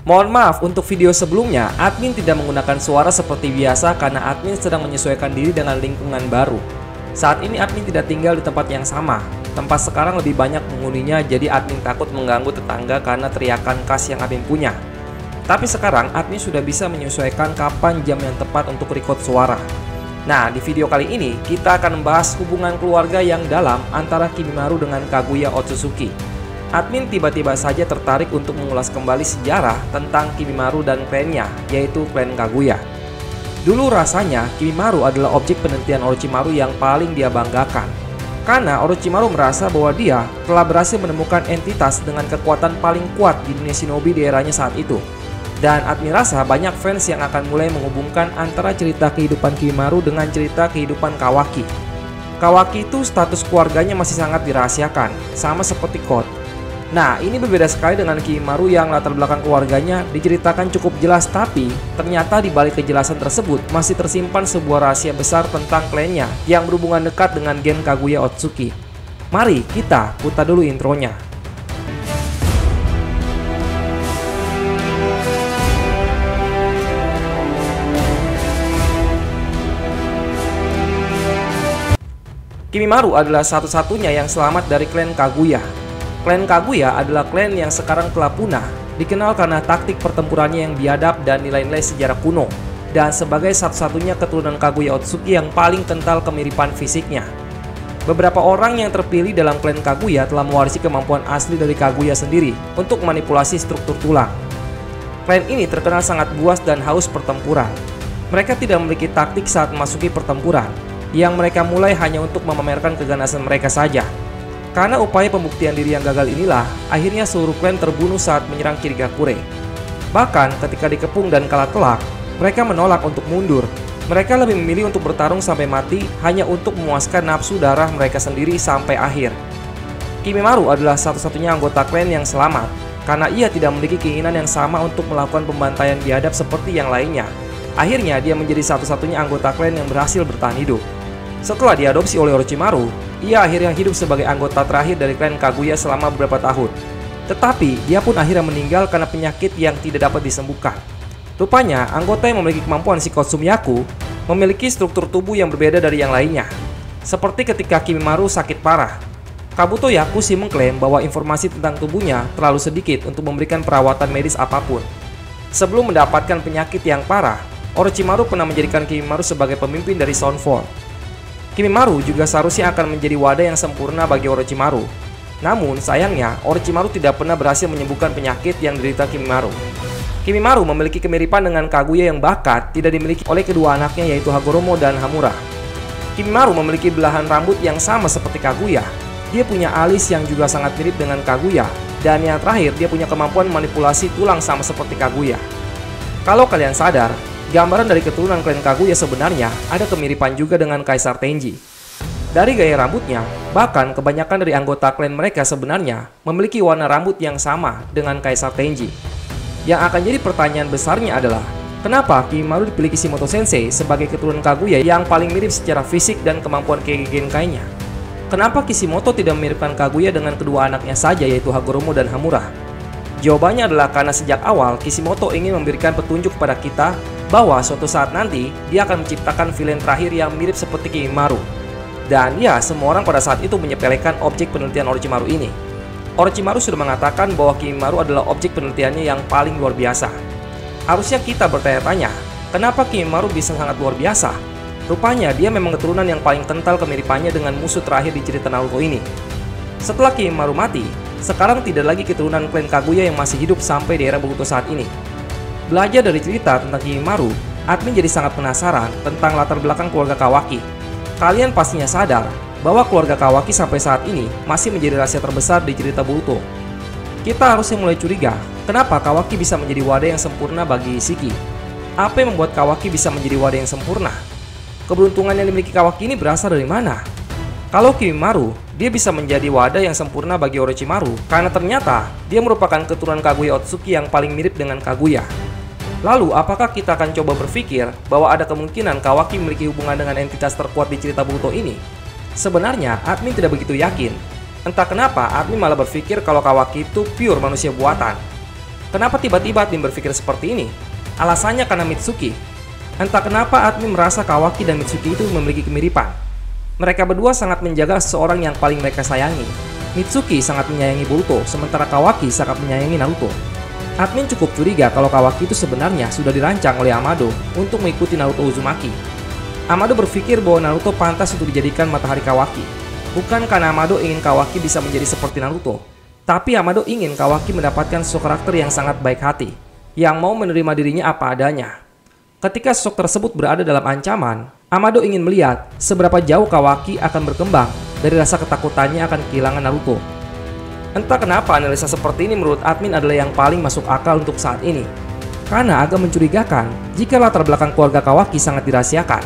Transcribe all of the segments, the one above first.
Mohon maaf, untuk video sebelumnya, admin tidak menggunakan suara seperti biasa karena admin sedang menyesuaikan diri dengan lingkungan baru. Saat ini admin tidak tinggal di tempat yang sama. Tempat sekarang lebih banyak penghuninya, jadi admin takut mengganggu tetangga karena teriakan khas yang admin punya. Tapi sekarang admin sudah bisa menyesuaikan kapan jam yang tepat untuk record suara. Nah, di video kali ini kita akan membahas hubungan keluarga yang dalam antara Kimimaro dengan Kaguya Otsutsuki. Admin tiba-tiba saja tertarik untuk mengulas kembali sejarah tentang Kimimaro dan klannya, yaitu klan Kaguya. Dulu rasanya Kimimaro adalah objek penelitian Orochimaru yang paling dia banggakan. Karena Orochimaru merasa bahwa dia telah berhasil menemukan entitas dengan kekuatan paling kuat di dunia shinobi di eranya saat itu. Dan admin rasa banyak fans yang akan mulai menghubungkan antara cerita kehidupan Kimimaro dengan cerita kehidupan Kawaki. Kawaki itu status keluarganya masih sangat dirahasiakan, sama seperti Code. Nah, ini berbeda sekali dengan Kimimaro yang latar belakang keluarganya diceritakan cukup jelas, tapi ternyata di balik kejelasan tersebut masih tersimpan sebuah rahasia besar tentang klannya yang berhubungan dekat dengan gen Kaguya Otsutsuki. Mari kita putar dulu intronya. Kimimaro adalah satu-satunya yang selamat dari klan Kaguya. Klan Kaguya adalah klan yang sekarang telah punah, dikenal karena taktik pertempurannya yang biadab dan nilai-nilai sejarah kuno, dan sebagai satu-satunya keturunan Kaguya Otsutsuki yang paling kental kemiripan fisiknya. Beberapa orang yang terpilih dalam klan Kaguya telah mewarisi kemampuan asli dari Kaguya sendiri untuk manipulasi struktur tulang. Klan ini terkenal sangat buas dan haus pertempuran. Mereka tidak memiliki taktik saat memasuki pertempuran, yang mereka mulai hanya untuk memamerkan keganasan mereka saja. Karena upaya pembuktian diri yang gagal inilah, akhirnya seluruh klan terbunuh saat menyerang Kirigakure. Bahkan ketika dikepung dan kalah telak, mereka menolak untuk mundur. Mereka lebih memilih untuk bertarung sampai mati hanya untuk memuaskan nafsu darah mereka sendiri sampai akhir. Kimimaro adalah satu-satunya anggota klan yang selamat, karena ia tidak memiliki keinginan yang sama untuk melakukan pembantaian biadab seperti yang lainnya. Akhirnya dia menjadi satu-satunya anggota klan yang berhasil bertahan hidup. Setelah diadopsi oleh Orochimaru, ia akhirnya hidup sebagai anggota terakhir dari klan Kaguya selama beberapa tahun. Tetapi, dia pun akhirnya meninggal karena penyakit yang tidak dapat disembuhkan. Rupanya, anggota yang memiliki kemampuan Shikotsumiyaku memiliki struktur tubuh yang berbeda dari yang lainnya. Seperti ketika Kimimaro sakit parah, Kabuto Yakushi mengklaim bahwa informasi tentang tubuhnya terlalu sedikit untuk memberikan perawatan medis apapun. Sebelum mendapatkan penyakit yang parah, Orochimaru pernah menjadikan Kimimaro sebagai pemimpin dari Soundforce. Kimimaro juga seharusnya akan menjadi wadah yang sempurna bagi Orochimaru. Namun, sayangnya, Orochimaru tidak pernah berhasil menyembuhkan penyakit yang diderita Kimimaro. Kimimaro memiliki kemiripan dengan Kaguya yang bahkan tidak dimiliki oleh kedua anaknya, yaitu Hagoromo dan Hamura. Kimimaro memiliki belahan rambut yang sama seperti Kaguya. Dia punya alis yang juga sangat mirip dengan Kaguya. Dan yang terakhir, dia punya kemampuan manipulasi tulang sama seperti Kaguya. Kalau kalian sadar, gambaran dari keturunan klan Kaguya sebenarnya ada kemiripan juga dengan Kaisar Tenji. Dari gaya rambutnya, bahkan kebanyakan dari anggota klan mereka sebenarnya memiliki warna rambut yang sama dengan Kaisar Tenji. Yang akan jadi pertanyaan besarnya adalah, kenapa Kimimaro dipilih Kishimoto Sensei sebagai keturunan Kaguya yang paling mirip secara fisik dan kemampuan Kekkei Genkai-nya? Kenapa Kishimoto tidak memiripkan Kaguya dengan kedua anaknya saja, yaitu Hagoromo dan Hamura? Jawabannya adalah karena sejak awal Kishimoto ingin memberikan petunjuk kepada kita bahwa suatu saat nanti dia akan menciptakan villain terakhir yang mirip seperti Kimimaro. Dan ya, semua orang pada saat itu menyepelekan objek penelitian Orochimaru ini. Orochimaru sudah mengatakan bahwa Kimimaro adalah objek penelitiannya yang paling luar biasa. Harusnya kita bertanya-tanya, kenapa Kimimaro bisa sangat luar biasa? Rupanya dia memang keturunan yang paling kental kemiripannya dengan musuh terakhir di cerita Naruto ini. Setelah Kimimaro mati, sekarang tidak lagi keturunan klan Kaguya yang masih hidup sampai di era Boruto saat ini. Belajar dari cerita tentang Kimimaro, admin jadi sangat penasaran tentang latar belakang keluarga Kawaki. Kalian pastinya sadar bahwa keluarga Kawaki sampai saat ini masih menjadi rahasia terbesar di cerita Boruto. Kita harusnya mulai curiga, kenapa Kawaki bisa menjadi wadah yang sempurna bagi Shiki? Apa yang membuat Kawaki bisa menjadi wadah yang sempurna? Keberuntungan yang dimiliki Kawaki ini berasal dari mana? Kalau Kimimaro, dia bisa menjadi wadah yang sempurna bagi Orochimaru karena ternyata dia merupakan keturunan Kaguya Otsutsuki yang paling mirip dengan Kaguya. Lalu, apakah kita akan coba berpikir bahwa ada kemungkinan Kawaki memiliki hubungan dengan entitas terkuat di cerita Boruto ini? Sebenarnya, admin tidak begitu yakin. Entah kenapa, admin malah berpikir kalau Kawaki itu pure manusia buatan. Kenapa tiba-tiba admin berpikir seperti ini? Alasannya karena Mitsuki. Entah kenapa admin merasa Kawaki dan Mitsuki itu memiliki kemiripan. Mereka berdua sangat menjaga seseorang yang paling mereka sayangi. Mitsuki sangat menyayangi Boruto, sementara Kawaki sangat menyayangi Naruto. Admin cukup curiga kalau Kawaki itu sebenarnya sudah dirancang oleh Amado untuk mengikuti Naruto Uzumaki. Amado berpikir bahwa Naruto pantas untuk dijadikan matahari Kawaki. Bukan karena Amado ingin Kawaki bisa menjadi seperti Naruto, tapi Amado ingin Kawaki mendapatkan sosok karakter yang sangat baik hati, yang mau menerima dirinya apa adanya. Ketika sosok tersebut berada dalam ancaman, Amado ingin melihat seberapa jauh Kawaki akan berkembang dari rasa ketakutannya akan kehilangan Naruto. Entah kenapa analisa seperti ini menurut admin adalah yang paling masuk akal untuk saat ini. Karena agak mencurigakan jika latar belakang keluarga Kawaki sangat dirahasiakan.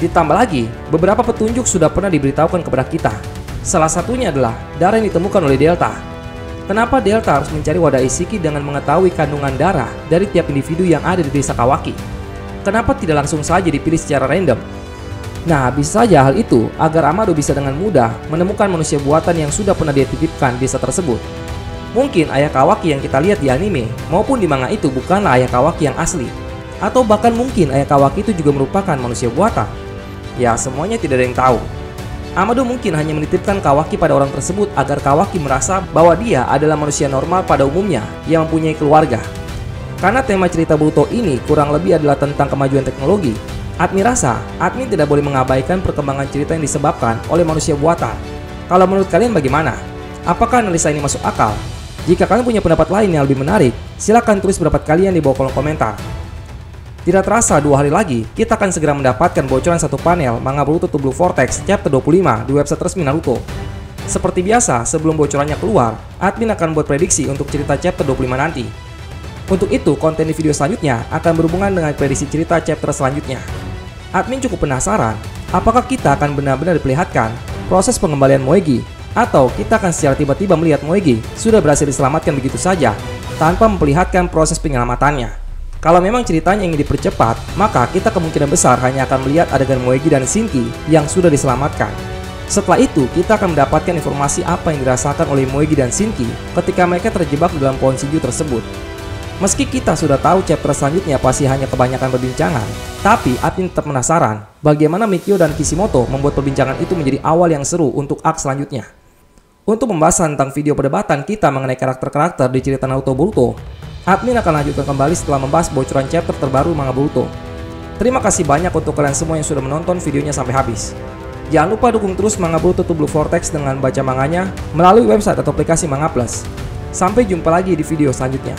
Ditambah lagi, beberapa petunjuk sudah pernah diberitahukan kepada kita. Salah satunya adalah darah yang ditemukan oleh Delta. Kenapa Delta harus mencari wadah Isshiki dengan mengetahui kandungan darah dari tiap individu yang ada di desa Kawaki? Kenapa tidak langsung saja dipilih secara random? Nah, bisa saja hal itu agar Amado bisa dengan mudah menemukan manusia buatan yang sudah pernah dititipkan di desa tersebut. Mungkin ayah Kawaki yang kita lihat di anime maupun di manga itu bukanlah ayah Kawaki yang asli. Atau bahkan mungkin ayah Kawaki itu juga merupakan manusia buatan. Ya, semuanya tidak ada yang tahu. Amado mungkin hanya menitipkan Kawaki pada orang tersebut agar Kawaki merasa bahwa dia adalah manusia normal pada umumnya yang mempunyai keluarga. Karena tema cerita Boruto ini kurang lebih adalah tentang kemajuan teknologi, admin rasa admin tidak boleh mengabaikan perkembangan cerita yang disebabkan oleh manusia buatan. Kalau menurut kalian bagaimana? Apakah analisa ini masuk akal? Jika kalian punya pendapat lain yang lebih menarik, silahkan tulis pendapat kalian di bawah kolom komentar. Tidak terasa 2 hari lagi, kita akan segera mendapatkan bocoran satu panel manga Boruto to Blue Vortex chapter 25 di website resmi Naruto. Seperti biasa, sebelum bocorannya keluar, admin akan buat prediksi untuk cerita chapter 25 nanti. Untuk itu, konten di video selanjutnya akan berhubungan dengan prediksi cerita chapter selanjutnya. Admin cukup penasaran, apakah kita akan benar-benar diperlihatkan proses pengembalian Moegi, atau kita akan secara tiba-tiba melihat Moegi sudah berhasil diselamatkan begitu saja, tanpa memperlihatkan proses penyelamatannya. Kalau memang ceritanya ingin dipercepat, maka kita kemungkinan besar hanya akan melihat adegan Moegi dan Shinki yang sudah diselamatkan. Setelah itu, kita akan mendapatkan informasi apa yang dirasakan oleh Moegi dan Shinki ketika mereka terjebak dalam pohon Shinju tersebut. Meski kita sudah tahu chapter selanjutnya pasti hanya kebanyakan perbincangan, tapi admin tetap penasaran bagaimana Mikio dan Kishimoto membuat perbincangan itu menjadi awal yang seru untuk arc selanjutnya. Untuk membahas tentang video perdebatan kita mengenai karakter-karakter di cerita Naruto Boruto, admin akan lanjutkan kembali setelah membahas bocoran chapter terbaru manga Boruto. Terima kasih banyak untuk kalian semua yang sudah menonton videonya sampai habis. Jangan lupa dukung terus manga Boruto to Blue Vortex dengan baca manganya melalui website atau aplikasi Manga Plus. Sampai jumpa lagi di video selanjutnya.